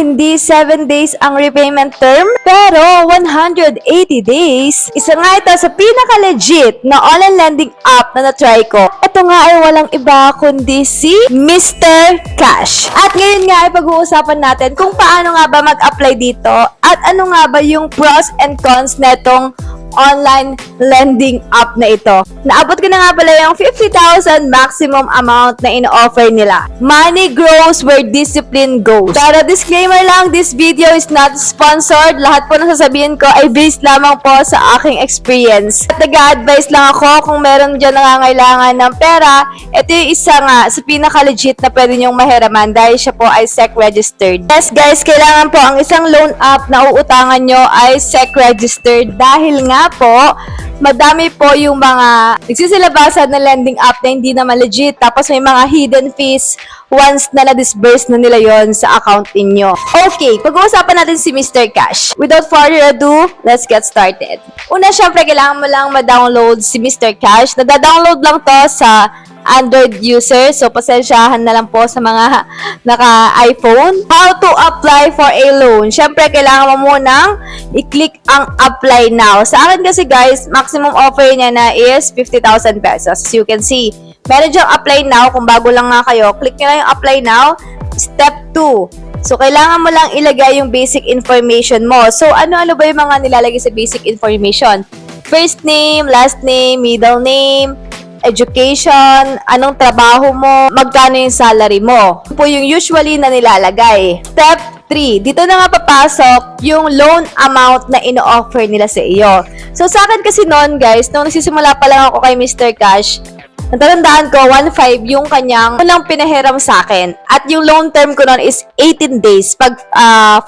hindi 7 days ang repayment term, pero 180 days. Isa nga ito sa pinaka-legit na online lending app na na-try ko. Ito nga ay walang iba kundi si Mr. Cash. At ngayon nga ay pag-uusapan natin kung paano nga ba mag-apply dito at ano nga ba yung pros and cons netong online lending app na ito. Naabot ko na nga pala yung 50,000 maximum amount na in-offer nila. Money grows where discipline goes. Pero disclaimer lang, this video is not sponsored. Lahat po na sasabihin ko ay based lamang po sa aking experience. At nag-a-advise lang ako kung meron dyan nangangailangan ng pera, ito yung isa nga sa pinaka-legit na pwede nyong mahiraman dahil siya po ay SEC registered. Yes guys, kailangan po ang isang loan app na uutangan nyo ay SEC registered dahil nga po, madami po yung mga nagsisilabasan na lending app na hindi naman legit. Tapos may mga hidden fees once na na-disburse na nila yon sa account ninyo. Okay, pag-uusapan natin si Mr. Cash. Without further ado, let's get started. Una, syempre, kailangan mo lang ma-download si Mr. Cash. Nada-download lang to sa Android user. So, pasensyahan na lang po sa mga naka-iPhone. How to apply for a loan? Syempre, kailangan mo munang i-click ang apply now. Sa akin kasi guys, maximum offer niya na is 50,000 pesos. As you can see, meron diyang apply now. Kung bago lang nga kayo, click nyo lang yung apply now. Step 2. So, kailangan mo lang ilagay yung basic information mo. So, ano-ano ba yung mga nilalagay sa basic information? First name, last name, middle name, education, anong trabaho mo, magkano yung salary mo. Ito po yung usually na nilalagay. Step 3. Dito na nga papasok yung loan amount na ino-offer nila sa iyo. So, sa akin kasi noon, guys, nung nagsisimula pa lang ako kay Mr. Cash, natandaan ko, 1.5 yung kanyang unang pinahiram sa akin. At yung loan term ko noon is 18 days pag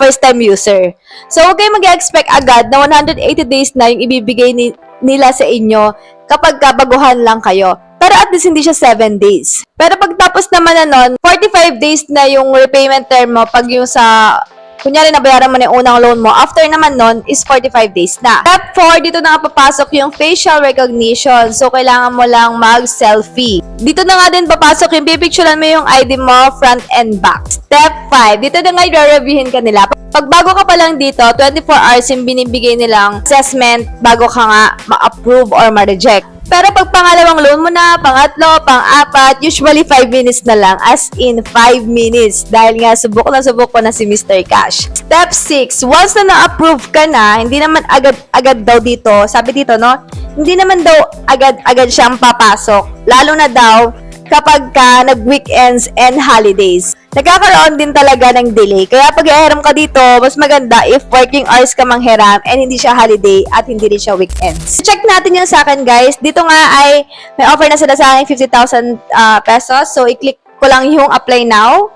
first time user. So, huwag kayo mag-expect agad na 180 days na yung ibibigay nila sa inyo kapag kabaguhan lang kayo. Pero at least hindi siya 7 days. Pero pagtapos naman na nun, 45 days na yung repayment term mo pag yung sa, kunyari nabayaran mo na yung unang loan mo, after naman nun is 45 days na. Step 4, dito na nga papasok yung facial recognition. So, kailangan mo lang mag-selfie. Dito na nga din papasok yung pipicturean mo yung ID mo, front and back. Step 5, dito na nga i-reviewin ka nila. Pag bago ka pa lang dito, 24 hours yung binibigay nilang assessment bago ka nga ma-approve or ma-reject. Pero pag pangalawang loan mo na, pangatlo, pang-apat, usually 5 minutes na lang. As in 5 minutes. Dahil nga subok ko na si Mr. Cash. Step 6. Once na na-approve ka na, hindi naman agad daw dito. Sabi dito, no? Hindi naman daw agad siyang papasok. Lalo na daw kapag ka nag-weekends and holidays. Nagkakaroon din talaga ng delay. Kaya pag ihiram ka dito, mas maganda if working hours ka manghiram and hindi siya holiday at hindi rin siya weekends. Check natin yun sa akin, guys. Dito nga ay may offer na sila sa akin 50,000 pesos. So, i-click ko lang yung apply now.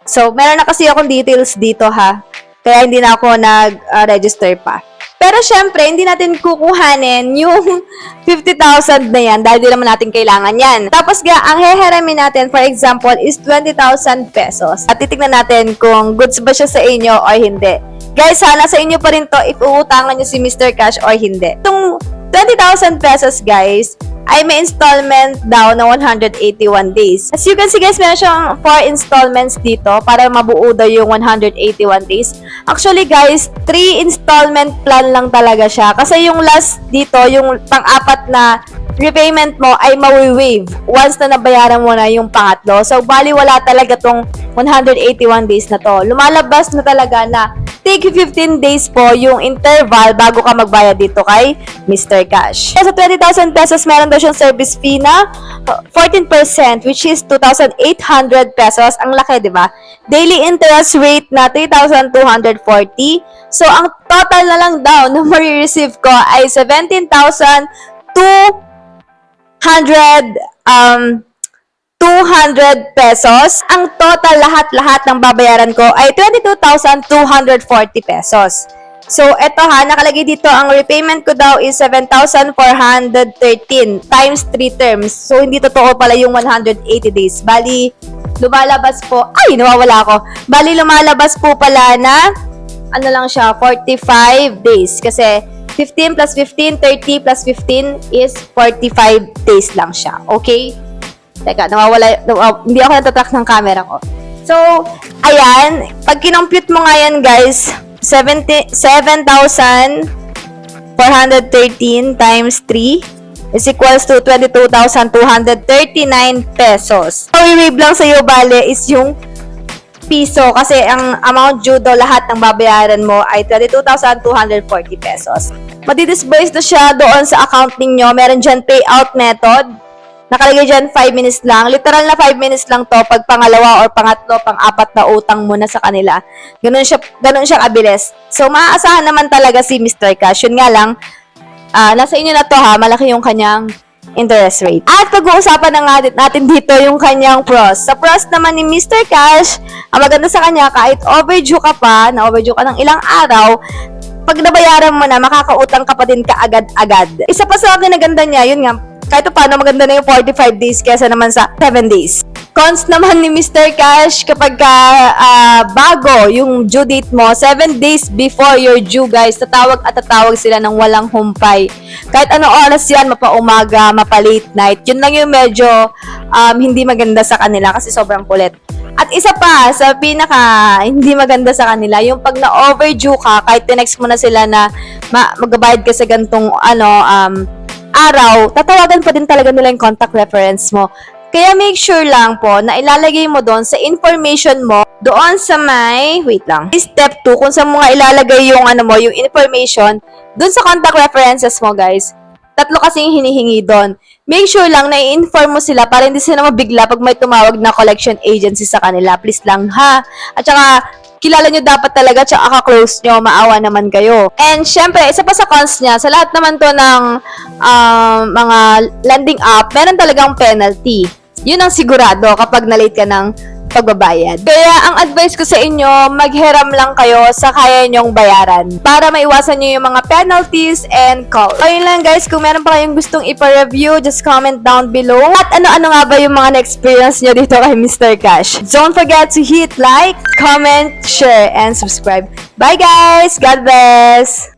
So, meron na kasi akong details dito, ha. Kaya hindi na ako nag-register pa. Pero syempre, hindi natin kukuhanin yung 50,000 na yan dahil di naman natin kailangan yan. Tapos ang heheramin natin, for example, is 20,000 pesos. At titignan natin kung goods ba siya sa inyo or hindi. Guys, sana sa inyo pa rin to if uutangan nyo si Mr. Cash or hindi. Itong 20,000 pesos, guys, ay may installment daw na 181 days. As you can see, guys, meron siyang 4 installments dito para mabuo daw yung 181 days. Actually, guys, 3 installment plan lang talaga siya. Kasi yung last dito, yung pang-apat na repayment mo ay mawi-waive once na nabayaran mo na yung pangatlo. So, bali wala talaga tong 181 days na to. Lumalabas na talaga na take 15 days po yung interval bago ka magbayad dito kay Mr. Cash. Sa 20,000 pesos, meron daw siyang service fee na 14%, which is 2,800 pesos. Ang laki, di ba? Daily interest rate na 3,240. So, ang total na lang daw na marireceive ko ay 200 pesos. Ang total lahat-lahat ng babayaran ko ay 22,240 pesos. So, eto ha, nakalagay dito, ang repayment ko daw is 7,413 times 3 terms. So, hindi totoo pala yung 180 days. Bali, lumalabas po, nawawala ako. Bali, lumalabas po pala na, ano lang siya, 45 days. Kasi, 15 plus 15, 30 plus 15 is 45 days lang siya. Okay? Teka, hindi ako natatrack ng camera ko. So, ayan, pag kinompute mo nga yan guys, 7,413 times 3 is equals to 22,239 pesos. So, i-wave lang sa'yo, bale, is yung piso kasi ang amount due daw lahat ng babayaran mo ay 22,240 pesos. Madi-disburse na siya doon sa account ninyo. Meron dyan payout method. Nakalagay dyan 5 minutes lang. Literal na 5 minutes lang to pag pangalawa or pangatlo, pang-apat na utang mo na sa kanila. Ganun siya kabilis. So, maaasahan naman talaga si Mr. Cash. Yun nga lang, nasa inyo na to ha, malaki yung kanyang interest rate. At pag-uusapan na nga natin dito yung kanyang pros. Sa pros naman ni Mr. Cash, ang maganda sa kanya, kahit overdue ka pa, na-overdue ka ng ilang araw, pag nabayaran mo na, makakautang ka pa din kaagad-agad. Isa pa sa akin na ganda niya, yun nga, kahit paano maganda na yung 45 days kesa naman sa 7 days. Cons naman ni Mr. Cash, kapag bago yung due date mo, 7 days before your due guys, tatawag sila ng walang humpay. Kahit ano oras yan, mapa-umaga, mapa-late night, yun lang yung medyo hindi maganda sa kanila kasi sobrang kulit. At isa pa, sa pinaka hindi maganda sa kanila, yung pag na-overdue ka, kahit tinext mo na sila na magbabayad ka sa gantong araw, tatawagan pa din talaga nila yung contact reference mo. Kaya make sure lang po na ilalagay mo doon sa information mo, doon sa wait lang, step 2, kung saan mo nga ilalagay yung yung information, doon sa contact references mo guys. Tatlo kasi yung hinihingi doon. Make sure lang na i-inform mo sila para hindi sila mabigla pag may tumawag na collection agency sa kanila. Please lang ha. At saka, kilala nyo dapat talaga, tsaka ka-close nyo, maawa naman kayo. And syempre, isa pa sa cons niya, sa lahat naman to ng mga lending app, meron talagang penalty. Yun ang sigurado kapag na-late ka ng pagbabayad. Kaya ang advice ko sa inyo, maghiram lang kayo sa kaya nyong bayaran para maiwasan nyo yung mga penalties and calls. So yun lang guys, kung meron pa kayong gustong ipa-review, just comment down below. At ano-ano nga ba yung mga na-experience nyo dito kay Mr. Cash. Don't forget to hit like, comment, share, and subscribe. Bye guys! God bless!